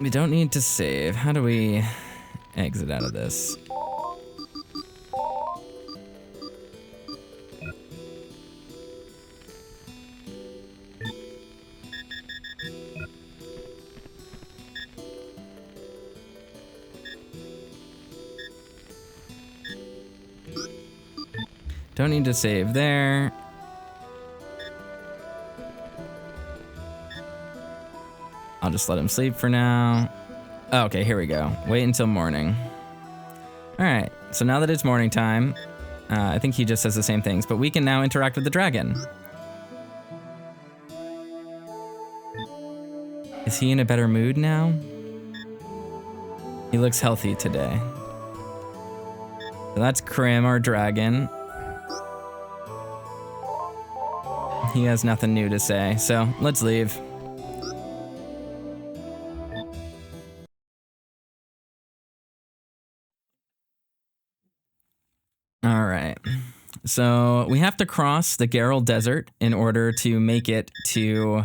We don't need to save. How do we exit out of this? Don't need to save there. I'll just let him sleep for now. Oh, okay, here we go. Wait until morning. All right, so now that it's morning time, I think he just says the same things, but we can now interact with the dragon. Is he in a better mood now? He looks healthy today. So that's Krim, our dragon. He has nothing new to say, so let's leave. All right, so we have to cross the Geralt Desert in order to make it to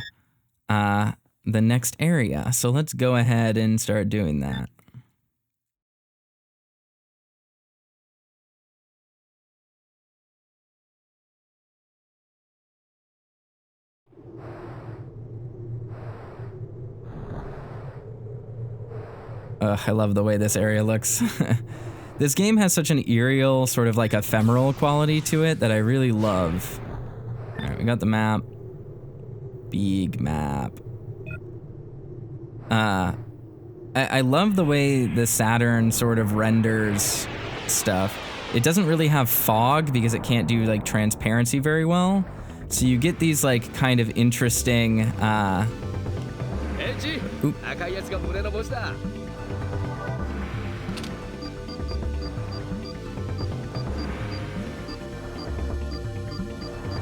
the next area. So let's go ahead and start doing that. Ugh, I love the way this area looks. This game has such an aerial, sort of like ephemeral quality to it that I really love. All right, we got the map. Big map. I love the way the Saturn sort of renders stuff. It doesn't really have fog because it can't do like transparency very well. So you get these like kind of interesting, oop.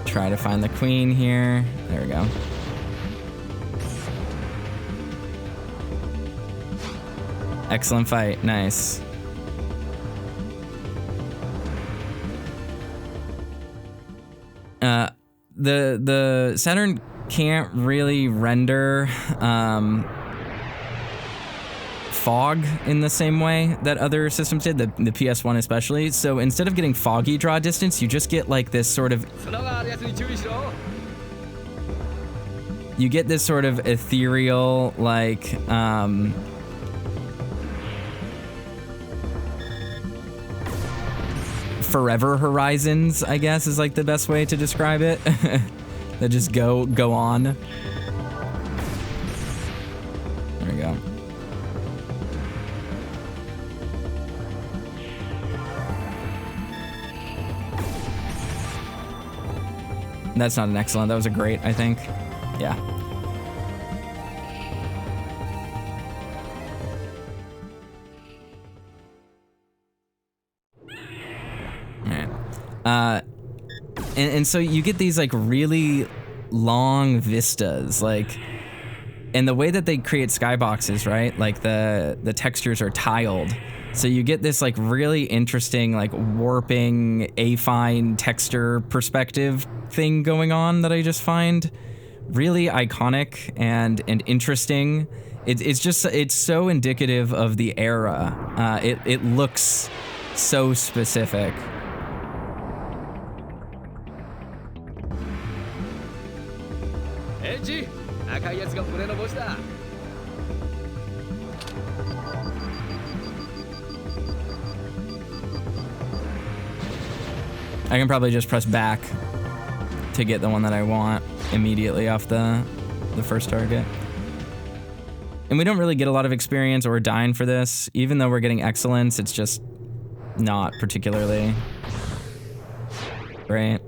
Try to find the queen here. There we go. Excellent fight, nice. The Saturn can't really render fog in the same way that other systems did, the PS1 especially. So instead of getting foggy draw distance, you just get like this sort of... You get this sort of ethereal, like, forever horizons, I guess, is like the best way to describe it. That just go on. There we go. That's not an excellent, that was a great, I think. Yeah. Alright. And so you get these like really long vistas, like, and the way that they create skyboxes, right? Like the textures are tiled. So you get this like really interesting, like warping, affine texture perspective thing going on that I just find really iconic and interesting. It's so indicative of the era. It looks so specific. I can probably just press back to get the one that I want immediately off the first target. And we don't really get a lot of experience or dying for this. Even though we're getting excellence, it's just not particularly great.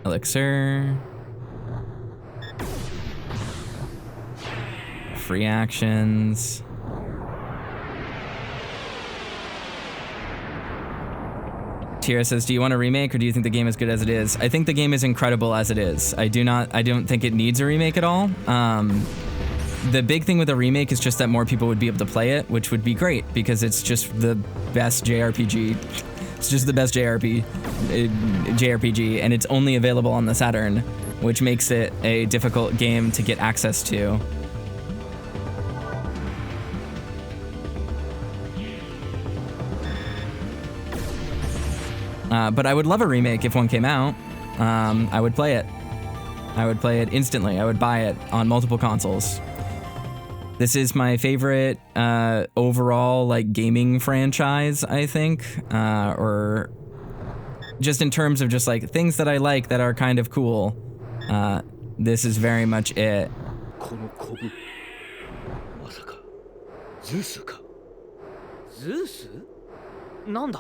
Elixir. Free actions. Tira says, do you want a remake or do you think the game is good as it is? I think the game is incredible as it is. I don't think it needs a remake at all. The big thing with a remake is just that more people would be able to play it, which would be great because it's just the best JRPG It's just the best JRPG, and it's only available on the Saturn, which makes it a difficult game to get access to. But I would love a remake if one came out. I would play it. I would play it instantly. I would buy it on multiple consoles. This is my favorite overall like gaming franchise, I think, or just in terms of just like things that I like that are kind of cool. This is very much it. このコブ、まさかズースか。ズース？なんだ？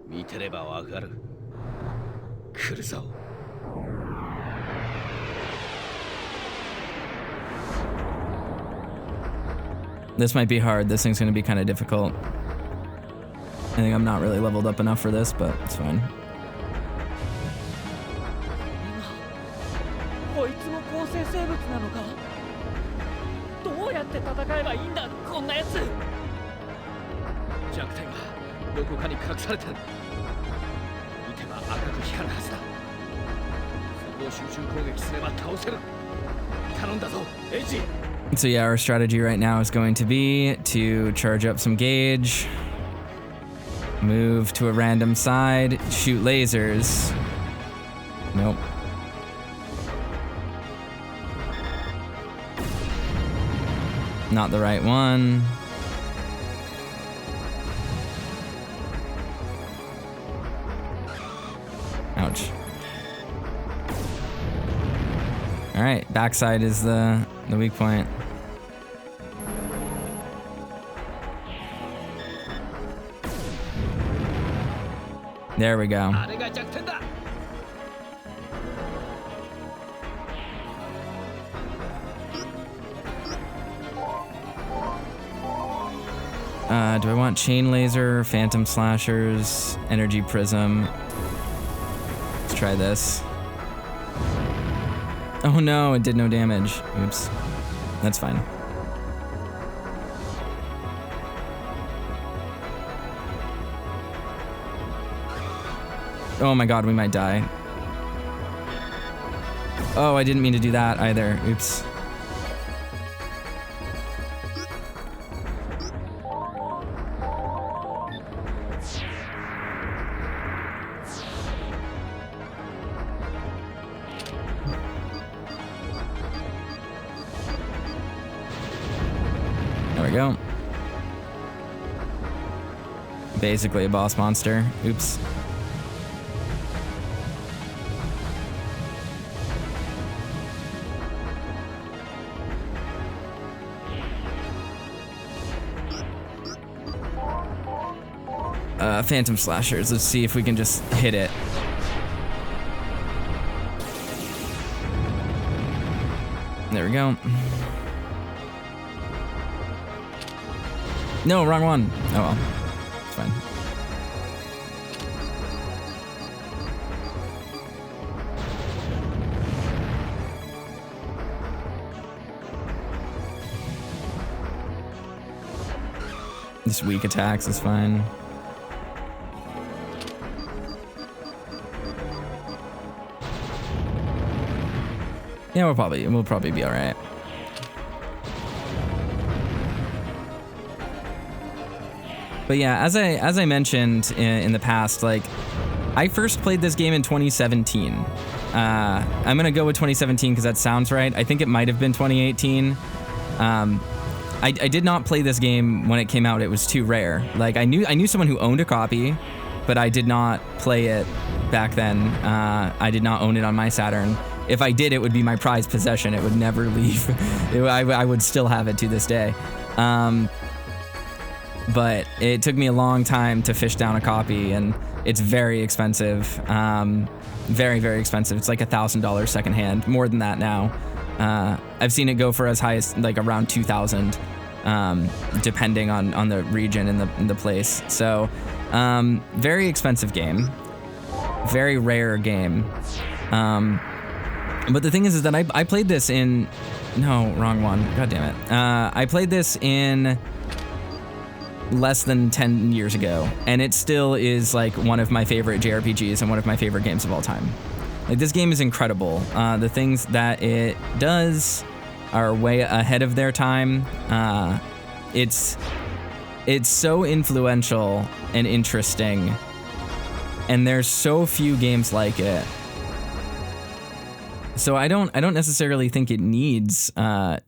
見てればわかる。来るぞ。This might be hard. This thing's gonna be kind of difficult. I think I'm not really leveled up enough for this, but it's fine. こいつも構成生物なのか？どうやって戦えばいいんだ、こんなやつ。弱点がどこかに隠されてる。撃てば赤く光るはずだ。そこを集中攻撃すれば倒せる。頼んだぞ、エイジ。 So yeah, our strategy right now is going to be to charge up some gauge, move to a random side, shoot lasers. Nope. Not the right one. Ouch. All right, backside is the weak point. There we go. Do I want chain laser, phantom slashers, energy prism? Let's try this. Oh no, it did no damage. Oops. That's fine. Oh my god, we might die. Oh, I didn't mean to do that either. Oops. There we go. Basically a boss monster. Oops. Phantom slashers. Let's see if we can just hit it. There we go. No, wrong one. Oh well. It's fine. Just weak attacks is fine. Yeah, we'll probably be all right. But yeah, as I mentioned in the past, like I first played this game in 2017. I'm gonna go with 2017 because that sounds right. I think it might have been 2018. I did not play this game when it came out. It was too rare. Like I knew someone who owned a copy, but I did not play it back then. I did not own it on my Saturn. If I did, it would be my prized possession. It would never leave. I would still have it to this day. But it took me a long time to fish down a copy, and it's very expensive. Very, very expensive. It's like $1,000 secondhand, more than that now. I've seen it go for as high as like around 2,000, depending on the region and the place. So, very expensive game, very rare game. But the thing is that I played this in, no, wrong one. God damn it. I played this in less than 10 years ago, and it still is like one of my favorite JRPGs and one of my favorite games of all time. Like, this game is incredible. The things that it does are way ahead of their time. It's so influential and interesting, and there's so few games like it. So I don't necessarily think it needs to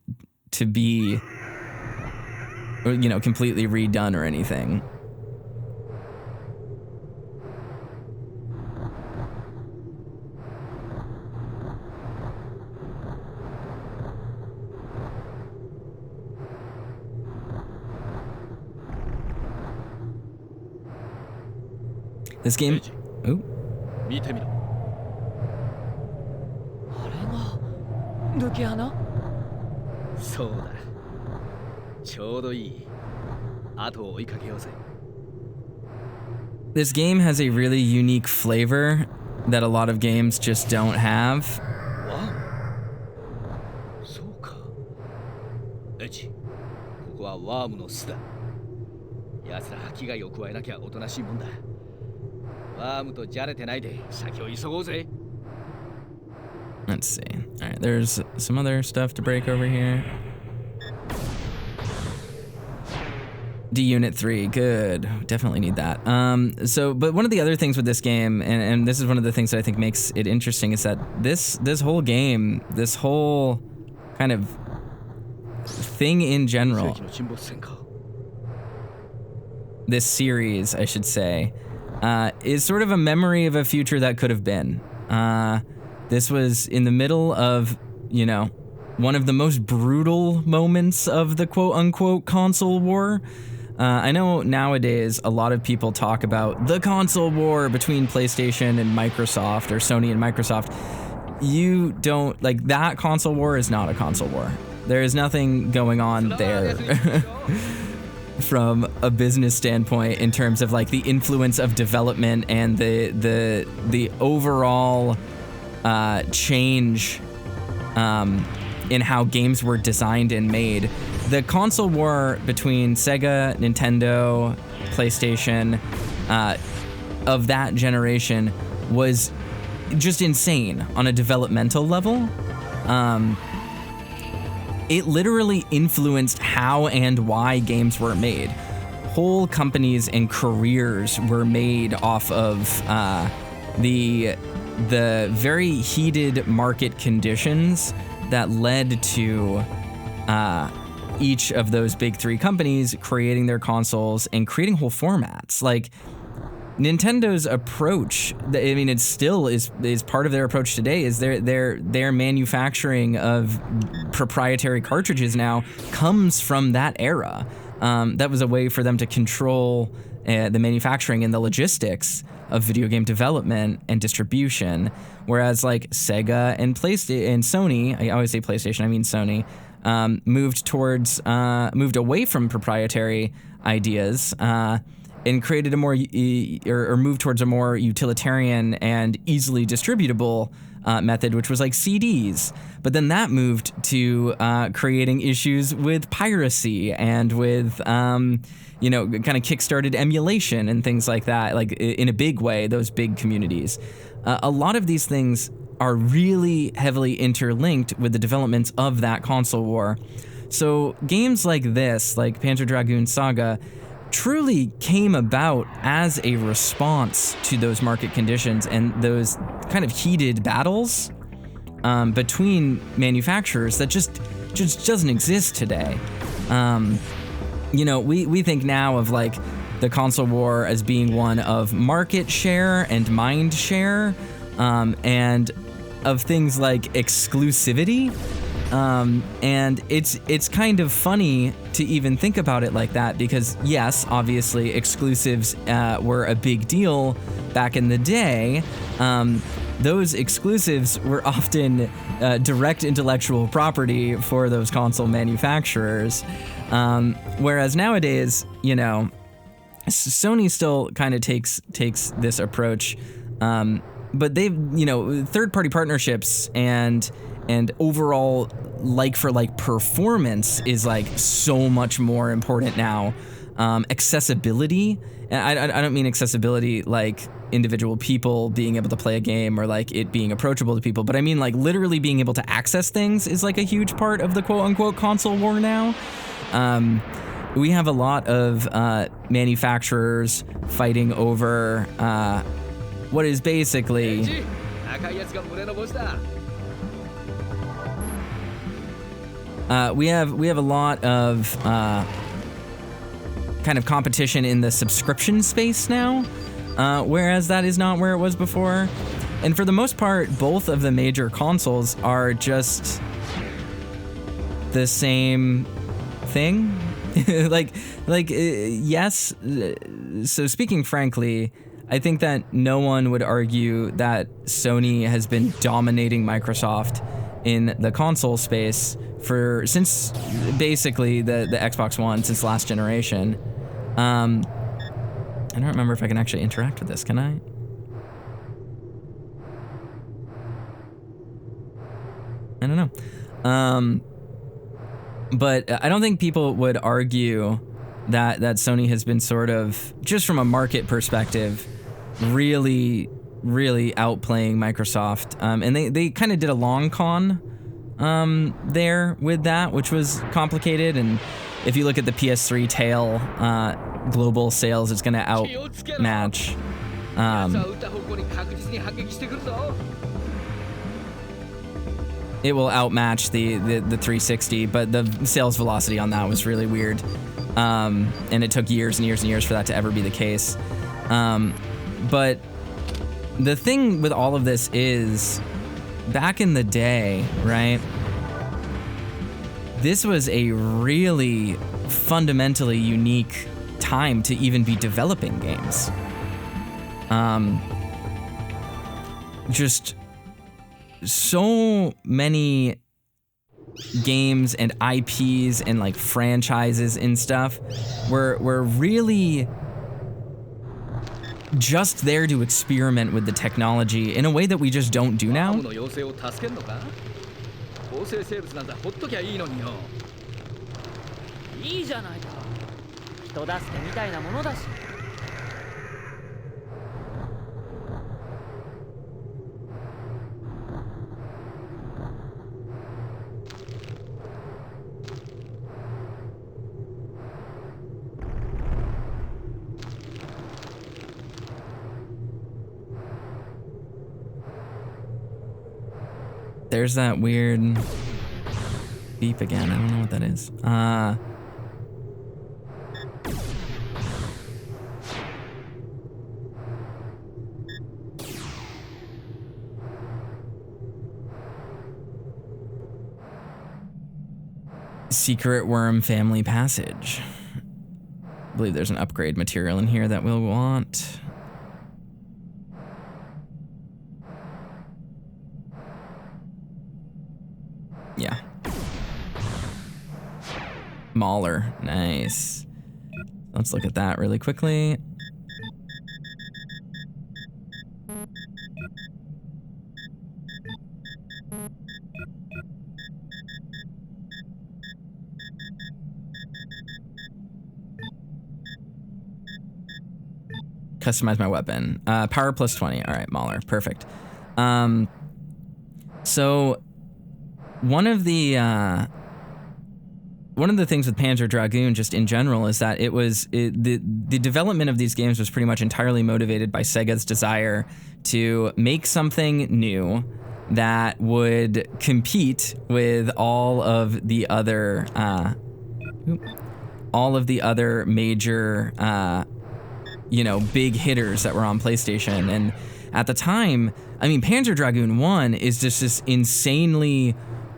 be, you know, completely redone or anything. This game. Oh. 見てみろ。あれが抜け穴？そうだ。ちょうどいい。後を追いかけようぜ。This game has a really unique flavor that a lot of games just don't have. そうか。エチ、ここはワームの巣だ。奴らは危害を加えなきゃおとなしいもんだ。ワームとじゃれてないで先を急ごうぜ。Let's see. All right, there's some other stuff to break over here. D Unit 3, good. Definitely need that. But one of the other things with this game, and this is one of the things that I think makes it interesting, is that this whole game, this whole kind of thing in general, this series, I should say, is sort of a memory of a future that could have been. This was in the middle of, you know, one of the most brutal moments of the quote-unquote console war. I know nowadays a lot of people talk about the console war between PlayStation and Microsoft, or Sony and Microsoft. You don't, like, that console war is not a console war. There is nothing going on there from a business standpoint in terms of like the influence of development and the overall change in how games were designed and made. The console war between Sega, Nintendo, PlayStation of that generation was just insane on a developmental level. It literally influenced how and why games were made. Whole companies and careers were made off of the very heated market conditions that led to each of those big three companies creating their consoles and creating whole formats. Like, Nintendo's approach, I mean, it still is part of their approach today, is their manufacturing of proprietary cartridges now comes from that era. That was a way for them to control the manufacturing and the logistics of video game development and distribution. Whereas like Sega and PlayStation and Sony, I always say PlayStation, I mean Sony, moved away from proprietary ideas and created a more or moved towards a more utilitarian and easily distributable method, which was like CDs. But then that moved to creating issues with piracy and with kind of kickstarted emulation and things like that, like in a big way, those big communities. A lot of these things are really heavily interlinked with the developments of that console war. So games like this, like Panzer Dragoon Saga, truly came about as a response to those market conditions and those kind of heated battles between manufacturers that just doesn't exist today. We think now of like the console war as being one of market share and mind share, and of things like exclusivity. And it's kind of funny to even think about it like that, because yes, obviously exclusives were a big deal back in the day. Those exclusives were often direct intellectual property for those console manufacturers. Whereas nowadays, Sony still kind of takes this approach, but they've, third-party partnerships and like for like performance is like so much more important now accessibility. And I don't mean accessibility like individual people being able to play a game or like it being approachable to people, but I mean like literally being able to access things is like a huge part of the quote-unquote console war now. We have a lot of manufacturers fighting over what is basically we have a lot of kind of competition in the subscription space now, whereas that is not where it was before. And for the most part, both of the major consoles are just the same thing. Yes. So speaking frankly, I think that no one would argue that Sony has been dominating Microsoft in the console space since basically the Xbox One, since last generation. I don't remember if I can actually interact with this, can I? I don't know. But I don't think people would argue that Sony has been sort of, just from a market perspective, really, really outplaying Microsoft. And they kind of did a long con there with that, which was complicated. And if you look at the PS3 tail global sales, it's going to outmatch. It will outmatch the 360, but the sales velocity on that was really weird. And it took years and years and years for that to ever be the case. But the thing with all of this is, back in the day, right? This was a really fundamentally unique time to even be developing games. Just so many games and IPs and like franchises and stuff were really just there to experiment with the technology in a way that we just don't do now. There's that weird beep again. I don't know what that is. Secret Worm Family Passage. I believe there's an upgrade material in here that we'll want. Yeah. Mauler, nice. Let's look at that really quickly. Customize my weapon. Power plus 20. All right, Mauler, perfect. So one of the things with Panzer Dragoon, just in general, is that the development of these games was pretty much entirely motivated by Sega's desire to make something new that would compete with all of the other major big hitters that were on PlayStation. And at the time, I mean, Panzer Dragoon 1 is just this insanely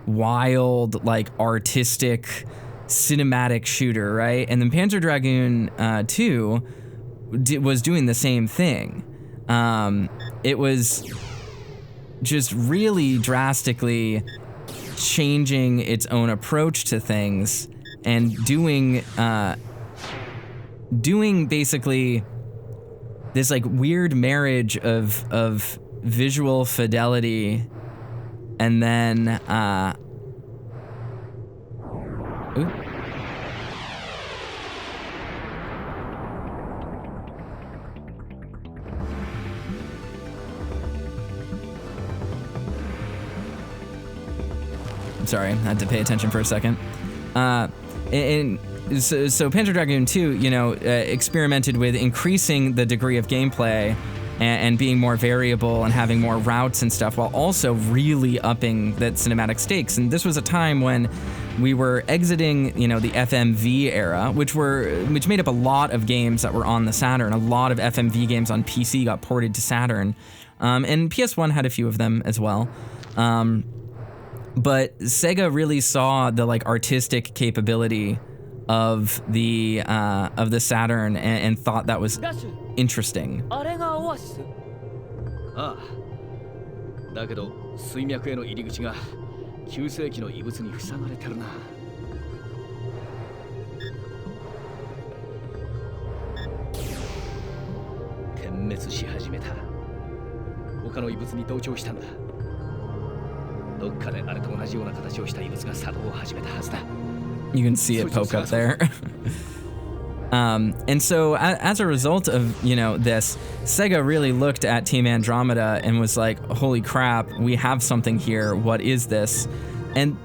wild, like, artistic, cinematic shooter, right? And then Panzer Dragoon 2 was doing the same thing. It was just really drastically changing its own approach to things and doing basically this like weird marriage of visual fidelity and then Sorry, I had to pay attention for a second. So Panzer Dragoon II, experimented with increasing the degree of gameplay and being more variable and having more routes and stuff, while also really upping that cinematic stakes. And this was a time when we were exiting, the FMV era, which made up a lot of games that were on the Saturn. A lot of FMV games on PC got ported to Saturn, and PS1 had a few of them as well. But Sega really saw the artistic capability of the Saturn and thought that was interesting. ああ。だけど水脈への入り口が9世紀の遺物に塞がれてるな。点滅し始めた。他の遺物に同調したんだ。どっかであれと同じような形をした遺物が作動を始めたはずだ。You can see it poke up there. And so as a result of, this, Sega really looked at Team Andromeda and was like, holy crap, we have something here. What is this? And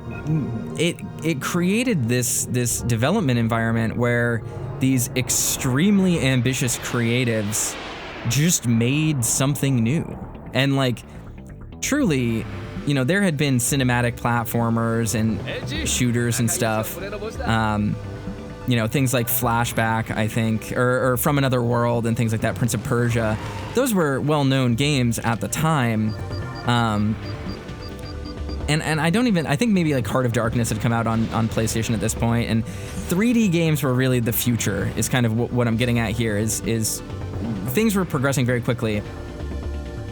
it created this development environment where these extremely ambitious creatives just made something new. And truly, there had been cinematic platformers and shooters and stuff. Things like Flashback, I think, or From Another World and things like that, Prince of Persia. Those were well-known games at the time. And I think maybe Heart of Darkness had come out on PlayStation at this point, and 3D games were really the future, is kind of what I'm getting at here, is things were progressing very quickly.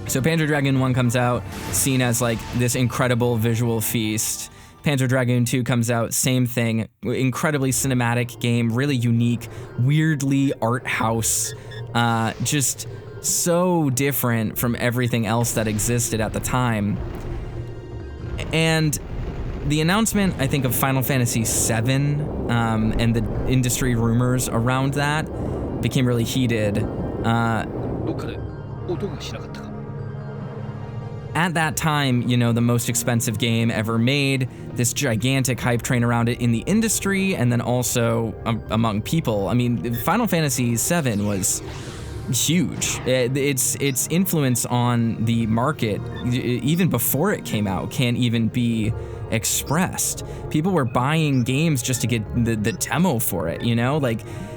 So Panzer Dragoon 1 comes out, seen as this incredible visual feast. Panzer Dragoon 2 comes out, same thing, incredibly cinematic game, really unique, weirdly art house, just so different from everything else that existed at the time. And the announcement, I think, of Final Fantasy VII and the industry rumors around that became really heated. At that time, the most expensive game ever made, this gigantic hype train around it in the industry and then also among people. I mean, Final Fantasy VII was huge. Its influence on the market, even before it came out, can't even be expressed. People were buying games just to get the demo for it,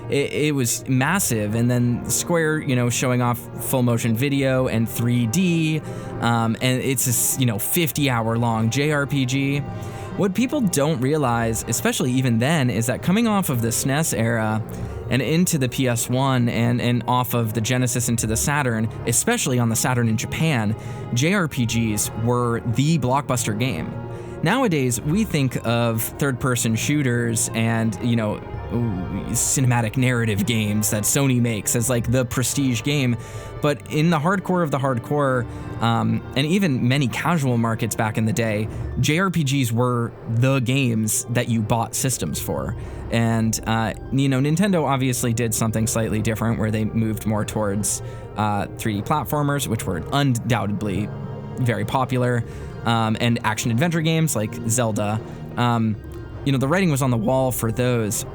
it was massive. And then Square, showing off full motion video and 3D, and it's a 50-hour long JRPG. What people don't realize, especially even then, is that coming off of the SNES era and into the PS1 and off of the Genesis into the Saturn, especially on the Saturn in Japan, JRPGs were the blockbuster game. Nowadays, we think of third-person shooters and, cinematic narrative games that Sony makes as the prestige game. But in the hardcore of the hardcore, and even many casual markets back in the day, JRPGs were the games that you bought systems for. And, Nintendo obviously did something slightly different where they moved more towards 3D platformers, which were undoubtedly very popular, and action-adventure games like Zelda. The writing was on the wall for those.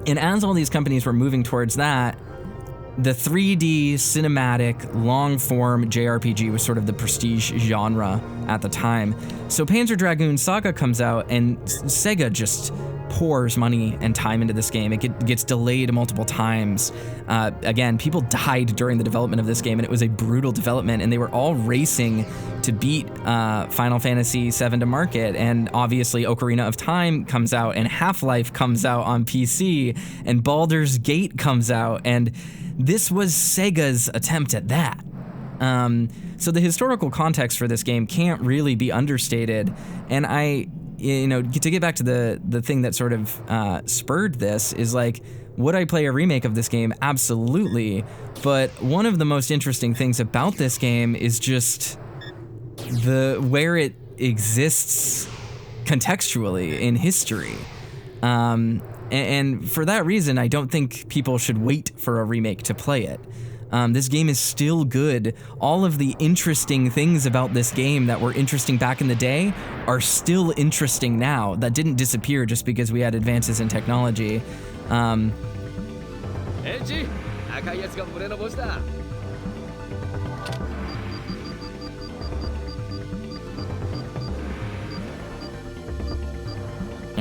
And as all these companies were moving towards that, the 3D cinematic long-form JRPG was sort of the prestige genre at the time. So Panzer Dragoon Saga comes out, and Sega just pours money and time into this game. It gets delayed multiple times. Again, people died during the development of this game, and it was a brutal development, and they were all racing to beat Final Fantasy VII to market. And obviously Ocarina of Time comes out, and Half-Life comes out on PC, and Baldur's Gate comes out, and this was Sega's attempt at that. So the historical context for this game can't really be understated, and to get back to the thing that sort of spurred this is would I play a remake of this game? Absolutely. But one of the most interesting things about this game is just where it exists contextually in history. And for that reason, I don't think people should wait for a remake to play it. This game is still good. All of the interesting things about this game that were interesting back in the day are still interesting now. That didn't disappear just because we had advances in technology. There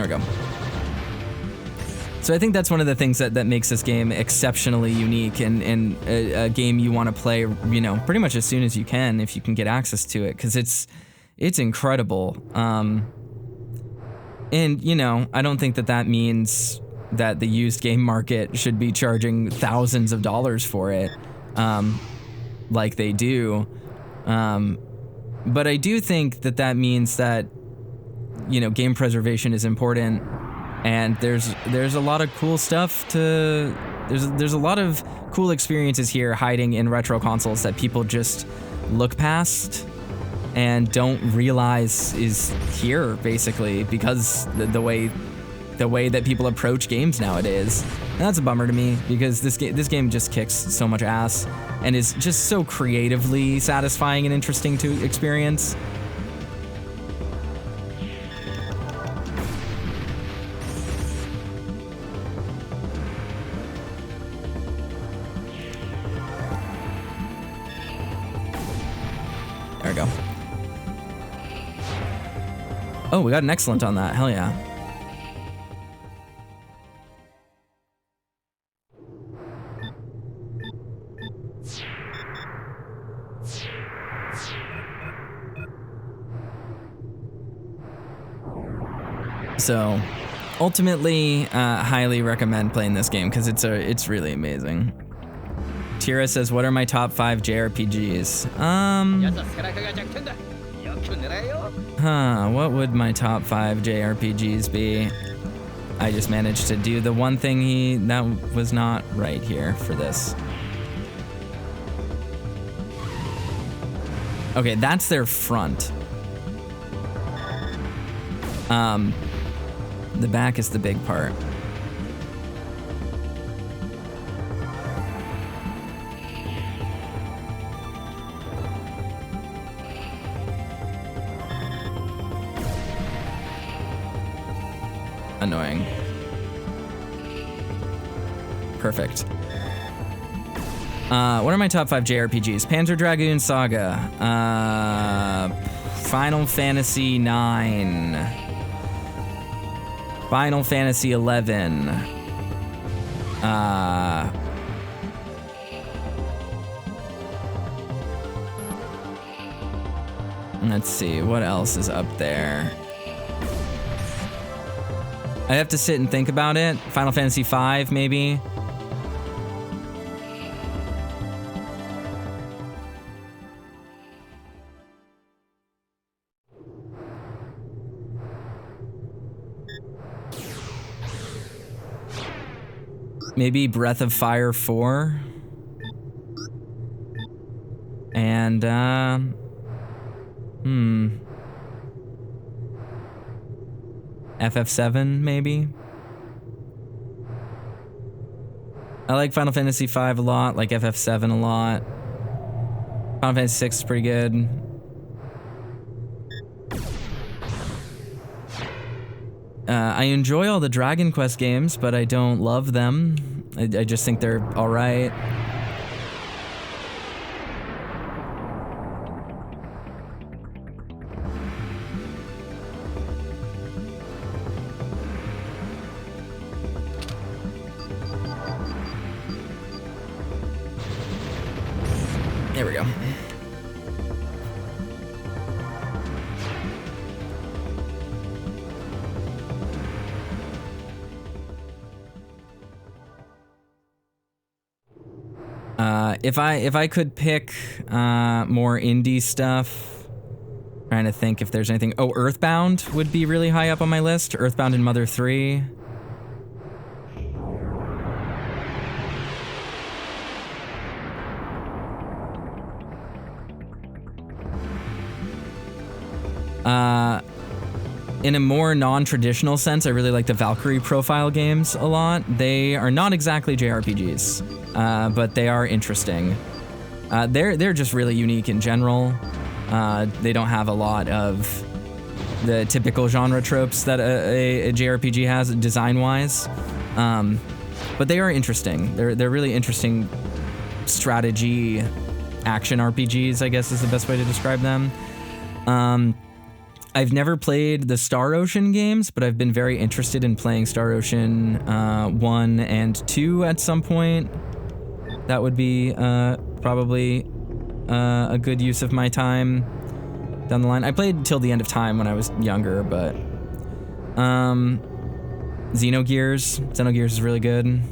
we go. So I think that's one of the things that makes this game exceptionally unique and a game you want to play, you know, pretty much as soon as you can if you can get access to it, because it's incredible. And, you know, I don't think that means that the used game market should be charging thousands of dollars for it, like they do. But I do think that means that, you know, game preservation is important. And there's a lot of cool stuff there's a lot of cool experiences here hiding in retro consoles that people just look past and don't realize is here, basically, because the way that people approach games nowadays. And that's a bummer to me, because this game just kicks so much ass and is just so creatively satisfying and interesting to experience. There we go. Oh, we got an excellent on that. Hell yeah. So, ultimately, highly recommend playing this game because it's really amazing. Tira says, what are my top 5 JRPGs? What would my top 5 JRPGs be? I just managed to do the one thing that was not right here for this. Okay, that's their front. The back is the big part. Annoying. Perfect. What are my top 5 JRPGs? Panzer Dragoon Saga. Final Fantasy IX. Final Fantasy XI. Let's see, what else is up there? I have to sit and think about it. Final Fantasy V, maybe. Maybe Breath of Fire 4. And, FF7, maybe? I like Final Fantasy V a lot, like FF7 a lot. Final Fantasy VI is pretty good. I enjoy all the Dragon Quest games, but I don't love them. I just think they're alright. There we go. If I could pick more indie stuff, trying to think if there's anything. Oh, Earthbound would be really high up on my list. Earthbound and Mother 3. in a more non-traditional sense, I really like the Valkyrie profile games a lot. They are not exactly JRPGs, but they are interesting. They're just really unique in general. They don't have a lot of the typical genre tropes that a JRPG has design-wise, but they are interesting. They're really interesting strategy action RPGs, I guess is the best way to describe them. I've never played the Star Ocean games, but I've been very interested in playing Star Ocean 1 and 2 at some point. That would be probably a good use of my time down the line. I played till the end of time when I was younger, but Xenogears is really good.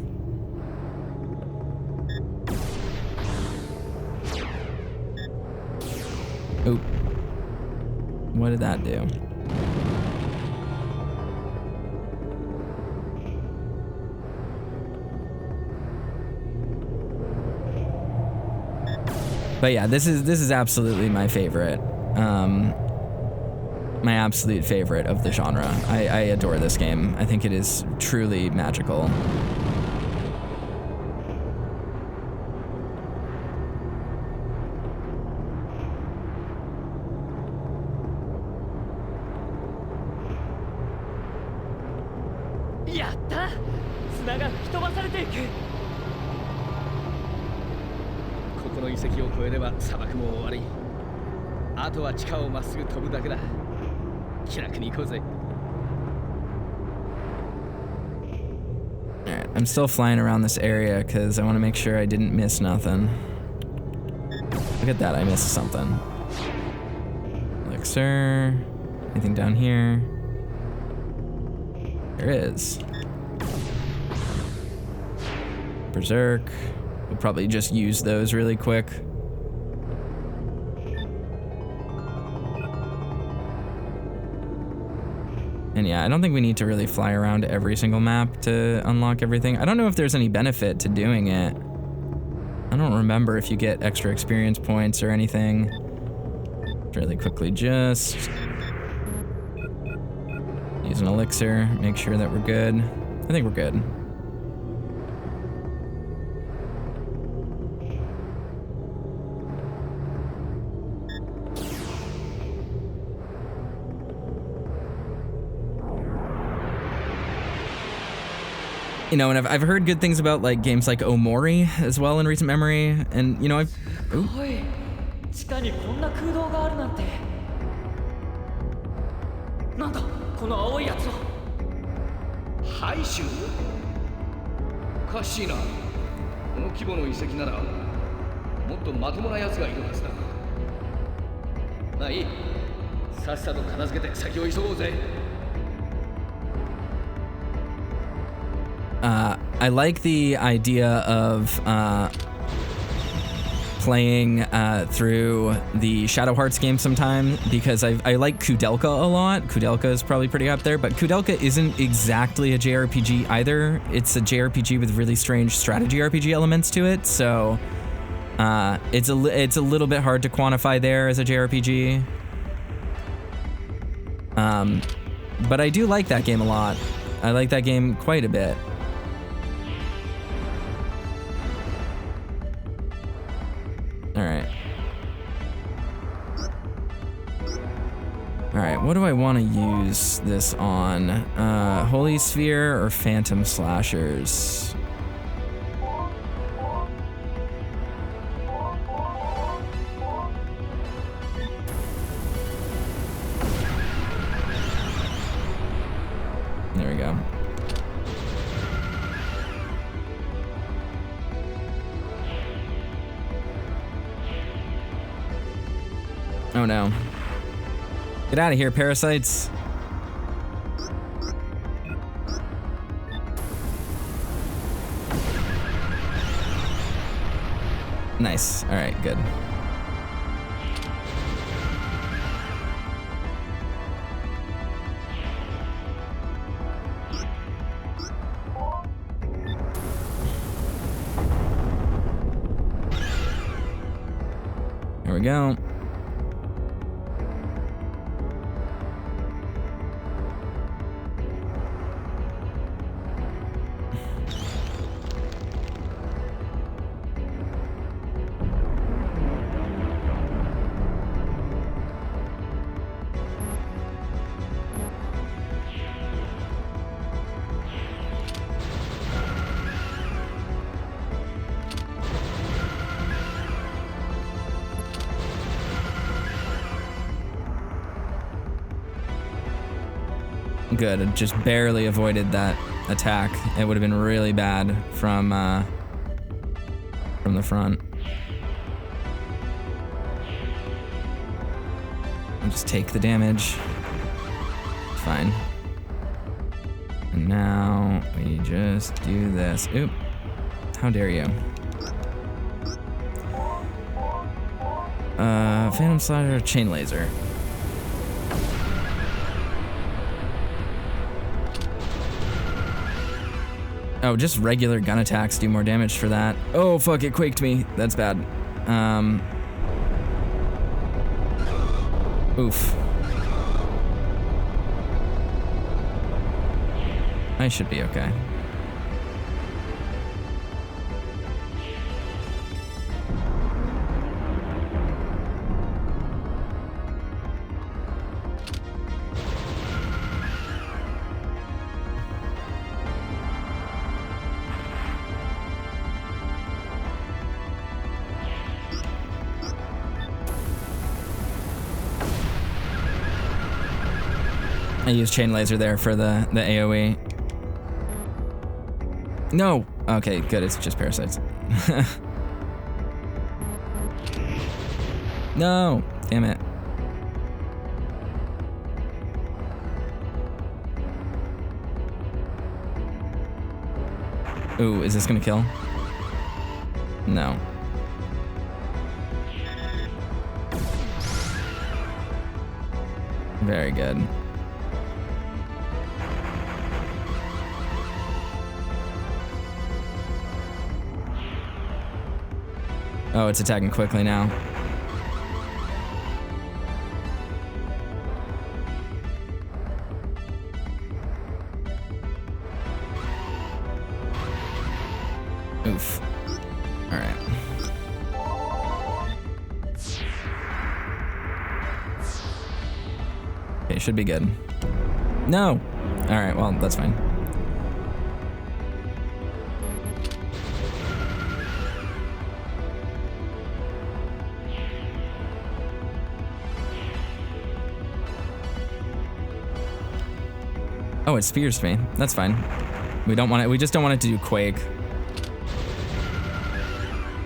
Oop. What did that do? But yeah, this is absolutely my favorite. My absolute favorite of the genre. I adore this game. I think it is truly magical. Yatta! 砂が吹き飛ばされていく。ここの遺跡を越えれば砂漠も終わり。あとは地下をまっすぐ飛ぶだけだ。気楽に行こうぜ。Alright, I'm still flying around this area because I want to make sure I didn't miss nothing. Look at that, I missed something. Elixir. Anything down here? There is. Berserk. We'll probably just use those really quick. And yeah, I don't think we need to really fly around every single map to unlock everything. I don't know if there's any benefit to doing it. I don't remember if you get extra experience points or anything. Really quickly just use an elixir, make sure that we're good. I think we're good. You know, and I've heard good things about like games like Omori as well in recent memory, and you know I've. Ooh. 地下にこんな空洞があるなんて。なんだこの青いやつは。廃州？おかしいな。この規模の遺跡ならもっとまともなやつがいるはずだ。まあいい。さっさと片付けて先を急ごうぜ。I like the idea of playing through the Shadow Hearts game sometime because I like Kudelka a lot. Kudelka is probably pretty up there, but Kudelka isn't exactly a JRPG either. It's a JRPG with really strange strategy RPG elements to it, so it's a little bit hard to quantify there as a JRPG. But I do like that game a lot. I like that game quite a bit. Alright, what do I want to use this on? Holy Sphere or Phantom Slashers? There we go. Oh no. Get out of here, parasites. Nice. All right, good. There we go. Good, it just barely avoided that attack. It would have been really bad from the front. I'll just take the damage. Fine. And now we just do this. Oop. How dare you? Phantom Slider, Chain Laser. Oh, just regular gun attacks do more damage for that. Oh, fuck, it quaked me. That's bad. Oof. I should be okay. I used Chain Laser there for the AoE. No! Okay, good, it's just parasites. No! Damn it. Ooh, is this gonna kill? No. Very good. Oh, it's attacking quickly now. Oof. All right. Okay, should be good. No! All right, well, that's fine. Oh, it spears me. That's fine. We don't want it. We just don't want it to do Quake.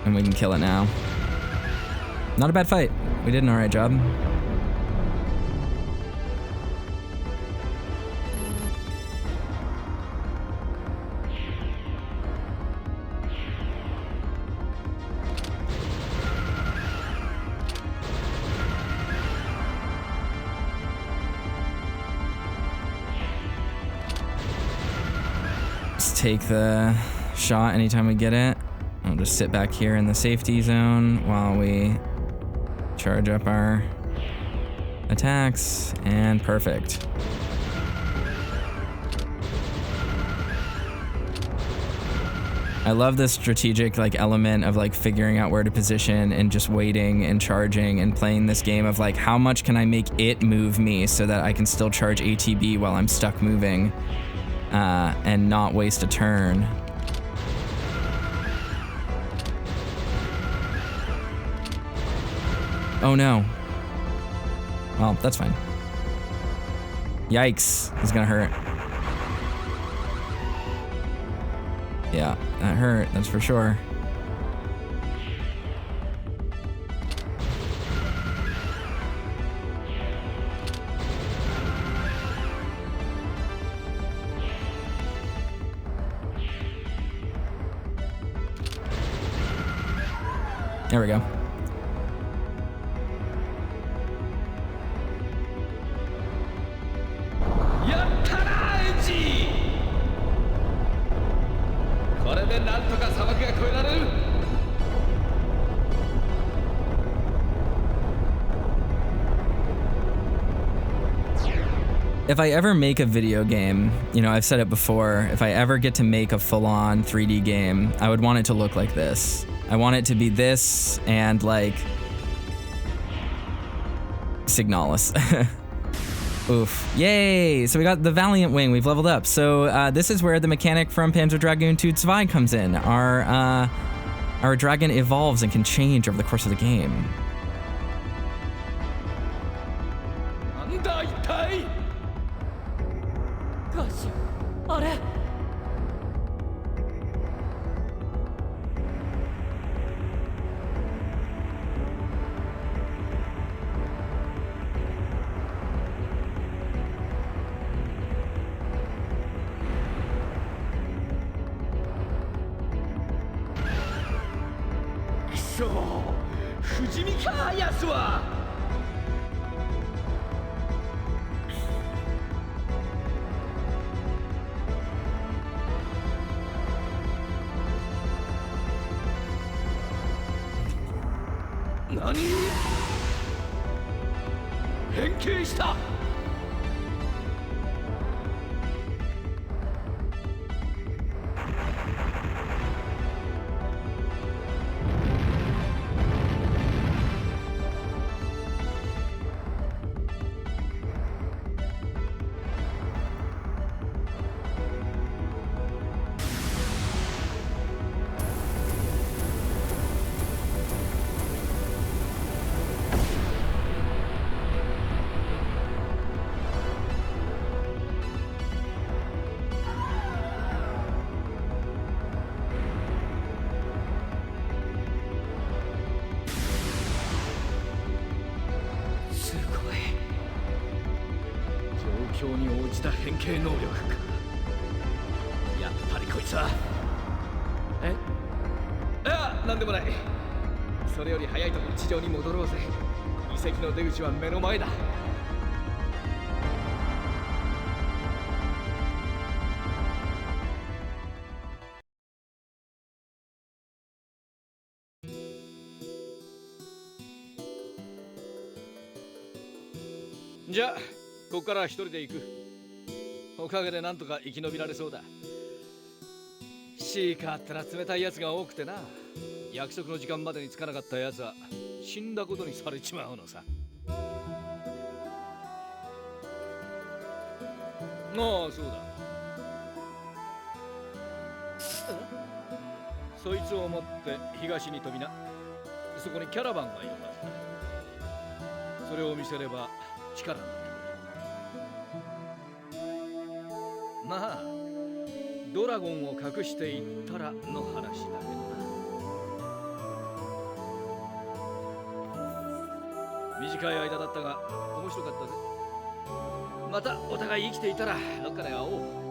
And we can kill it now. Not a bad fight. We did an alright job. Take the shot anytime we get it. I'll just sit back here in the safety zone while we charge up our attacks, and perfect. I love this strategic element of figuring out where to position and just waiting and charging and playing this game of how much can I make it move me so that I can still charge ATB while I'm stuck moving. And not waste a turn. Oh no. Well, that's fine. Yikes, it's gonna hurt. Yeah, that hurt, that's for sure. There we go. If I ever make a video game, I've said it before, if I ever get to make a full-on 3D game, I would want it to look like this. I want it to be this and Signalis. Oof. Yay! So we got the Valiant Wing, we've leveled up. So this is where the mechanic from Panzer Dragoon II Zwei comes in. Our dragon evolves and can change over the course of the game. あれ。くそ、不死身かやつは。何？変形した。状況に応じた変形能力か。やっぱりこいつは。いや、なんでもない。それより早いとこ地上に戻ろうぜ。遺跡の出口は目の前だ。じゃあここから一人で行く。おかげでなんとか生き延びられそうだ。シーカーってら冷たいやつが多くてな。約束の時間までに着かなかったやつは死んだことにされちまうのさ。ああ、そうだ。そいつを持って東に飛びな。そこにキャラバンがいるはずだ。それを見せれば力になってくれる。まあドラゴンを隠していったらの話だけどな。短い間だったが面白かったぜ。またお互い生きていたらどっかで会おう。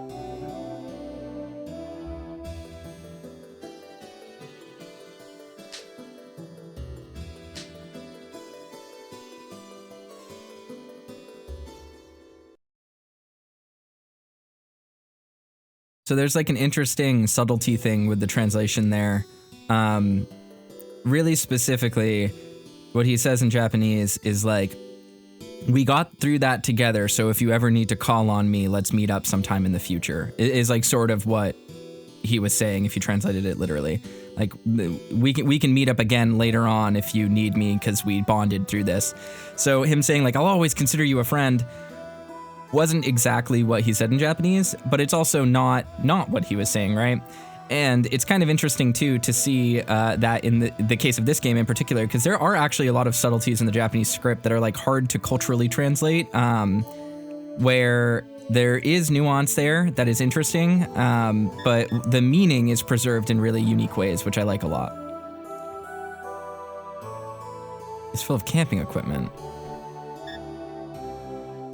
So there's like an interesting subtlety thing with the translation there. Really specifically, what he says in Japanese is like, we got through that together, so if you ever need to call on me, let's meet up sometime in the future. It is like sort of what he was saying if you translated it literally. Like, we can meet up again later on if you need me because we bonded through this. So him saying like, I'll always consider you a friend, wasn't exactly what he said in Japanese, but it's also not what he was saying, right? And it's kind of interesting too to see that in the case of this game in particular, because there are actually a lot of subtleties in the Japanese script that are like hard to culturally translate, where there is nuance there that is interesting, but the meaning is preserved in really unique ways, which I like a lot. It's full of camping equipment.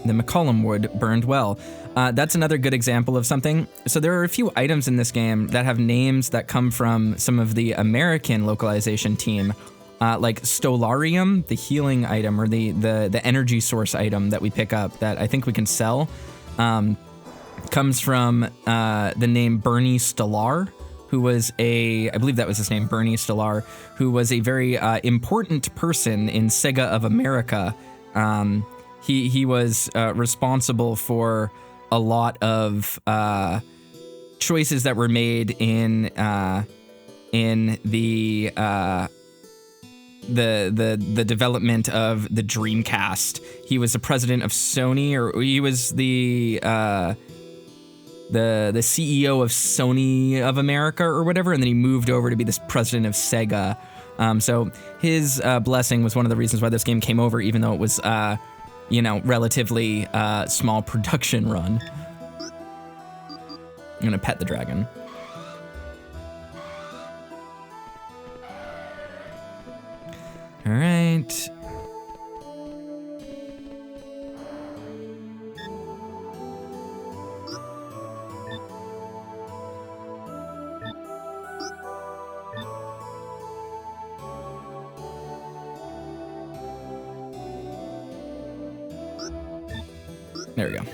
The McCollum wood burned well. That's another good example of something. So there are a few items in this game that have names that come from some of the American localization team, like Stolarium, the healing item, or the energy source item that we pick up that I think we can sell, comes from the name Bernie Stellar, who was I believe that was his name, Bernie Stellar, who was a very important person in Sega of America. He was responsible for a lot of choices that were made in the development of the Dreamcast. He was the president of Sony, or he was the CEO of Sony of America or whatever, and then he moved over to be this president of Sega. So his blessing was one of the reasons why this game came over, even though it was relatively small production run. gonna pet the dragon. All right. There we go.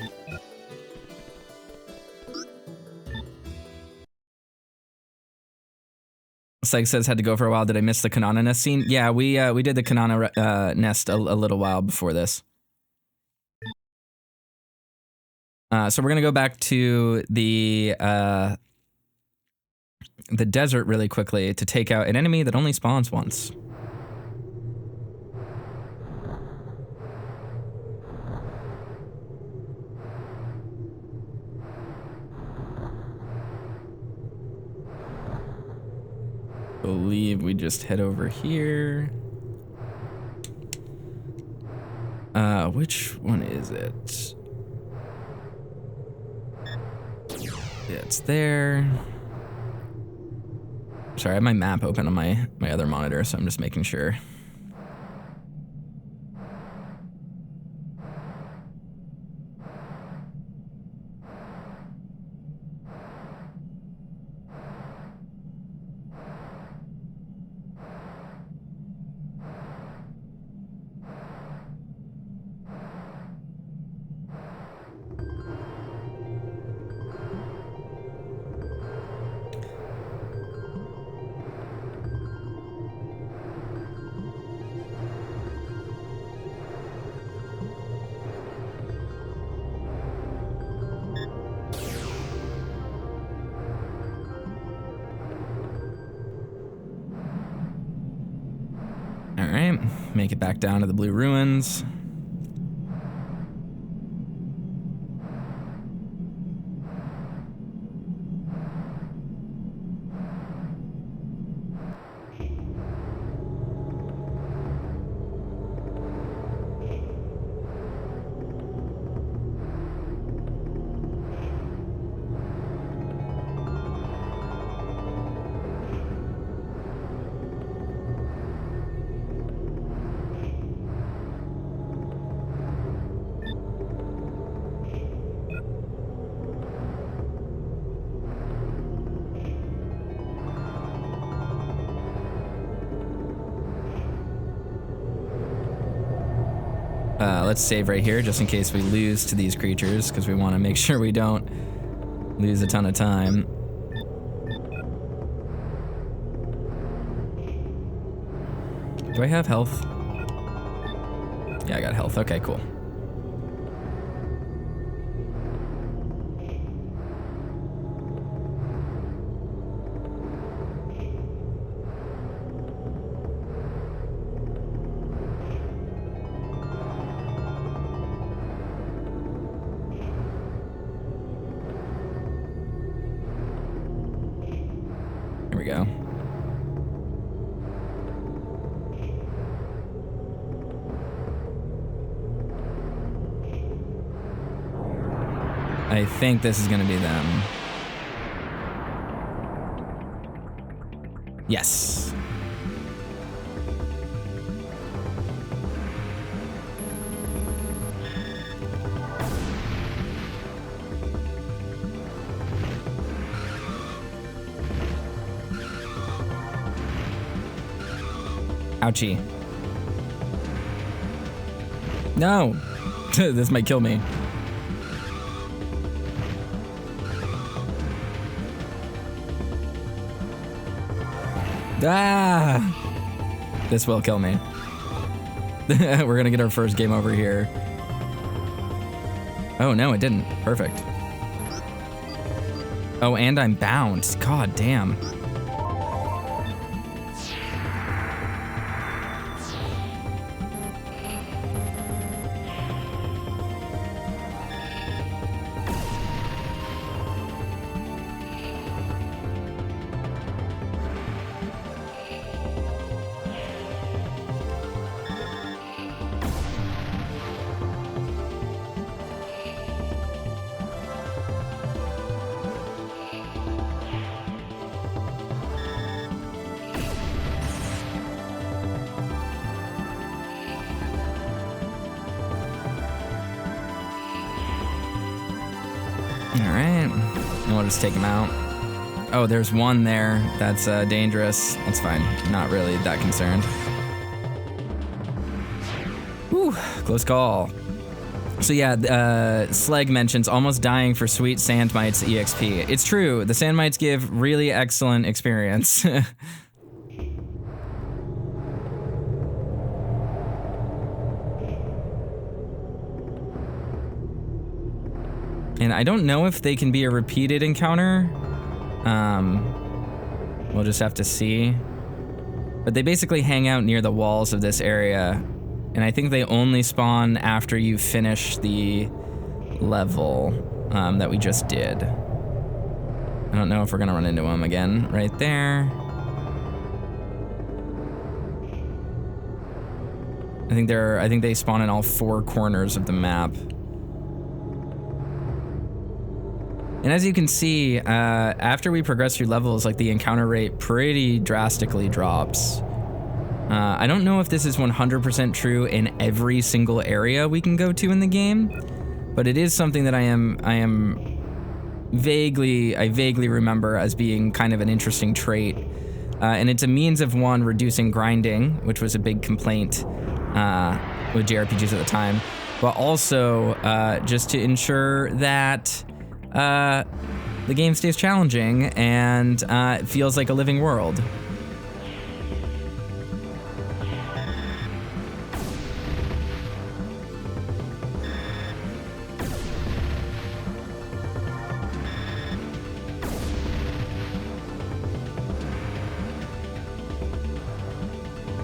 Seg says had to go for a while. Did I miss the Kanana nest scene? Yeah, we did the Kanana nest a little while before this. So we're gonna go back to the desert really quickly to take out an enemy that only spawns once. Believe we just head over here. Which one is it? Yeah, it's there. Sorry, I have my map open on my other monitor, so I'm just making sure. Alright, make it back down to the Blue Ruins. Let's save right here just in case we lose to these creatures, because we want to make sure we don't lose a ton of time. Do I have health? Yeah, I got health. Okay, cool. Here we go. I think this is gonna be them. Yes. Ouchie. No! This might kill me. Ah! This will kill me. We're gonna get our first game over here. Oh no, it didn't. Perfect. Oh, and I'm bound. God damn. right. And we'll just take him out. Oh, there's one there that's dangerous. That's fine. Not really that concerned. Whew, close call. So yeah, Sleg mentions almost dying for sweet Sand Mites EXP. It's true, the Sand Mites give really excellent experience. And I don't know if they can be a repeated encounter. We'll just have to see. But they basically hang out near the walls of this area. And I think they only spawn after you finish the level that we just did. I don't know if we're gonna run into them again. Right there. I think they spawn in all 4 corners of the map. And as you can see, after we progress through levels, like the encounter rate pretty drastically drops. I don't know if this is 100% true in every single area we can go to in the game, but it is something that I vaguely remember as being kind of an interesting trait. And it's a means of, one, reducing grinding, which was a big complaint with JRPGs at the time, but also just to ensure that the game stays challenging and it feels like a living world.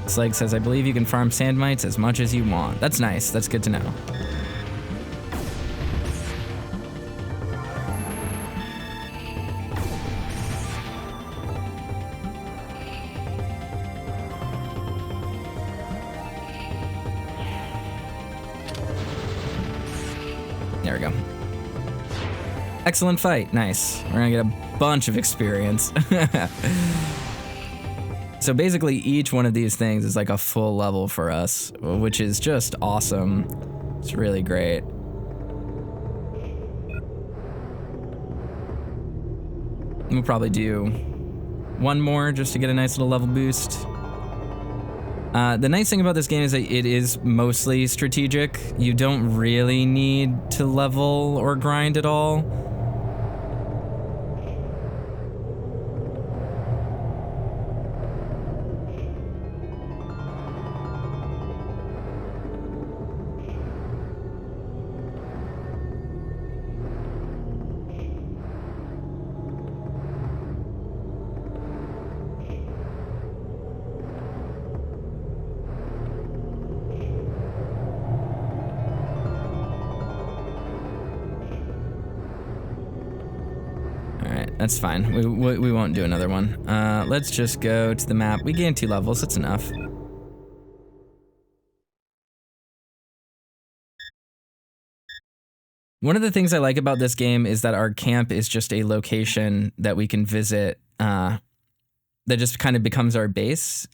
Slag says, I believe you can farm Sand Mites as much as you want. That's nice. That's good to know. There we go. Excellent fight. Nice. We're gonna get a bunch of experience. So basically each one of these things is like a full level for us, which is just awesome. It's really great. We'll probably do one more just to get a nice little level boost. The nice thing about this game is that it is mostly strategic. You don't really need to level or grind at all. That's fine. We won't do another one. Let's just go to the map. We gained 2 levels. That's enough. One of the things I like about this game is that our camp is just a location that we can visit that just kind of becomes our base.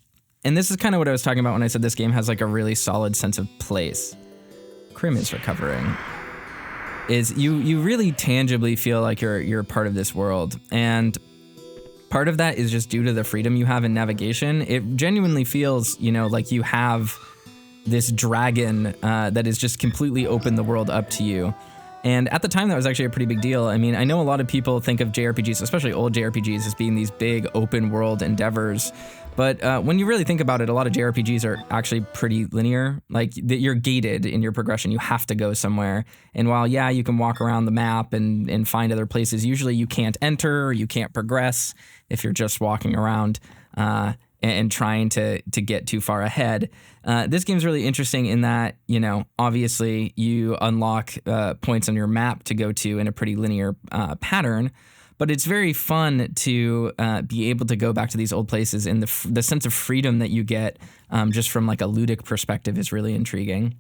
And this is kind of what I was talking about when I said this game has like a really solid sense of place. Krim is recovering. Is you really tangibly feel like you're part of this world, and part of that is just due to the freedom you have in navigation. It genuinely feels, you know, like you have this dragon that is just completely opened the world up to you. And at the time, that was actually a pretty big deal. I mean, I know a lot of people think of JRPGs, especially old JRPGs, as being these big open world endeavors. But when you really think about it, a lot of JRPGs are actually pretty linear. Like, you're gated in your progression. You have to go somewhere. And while, yeah, you can walk around the map and find other places, usually you can't enter or you can't progress if you're just walking around and trying to get too far ahead. This game's really interesting in that, you know, obviously you unlock points on your map to go to in a pretty linear pattern. But it's very fun to be able to go back to these old places, and the sense of freedom that you get just from like a ludic perspective is really intriguing.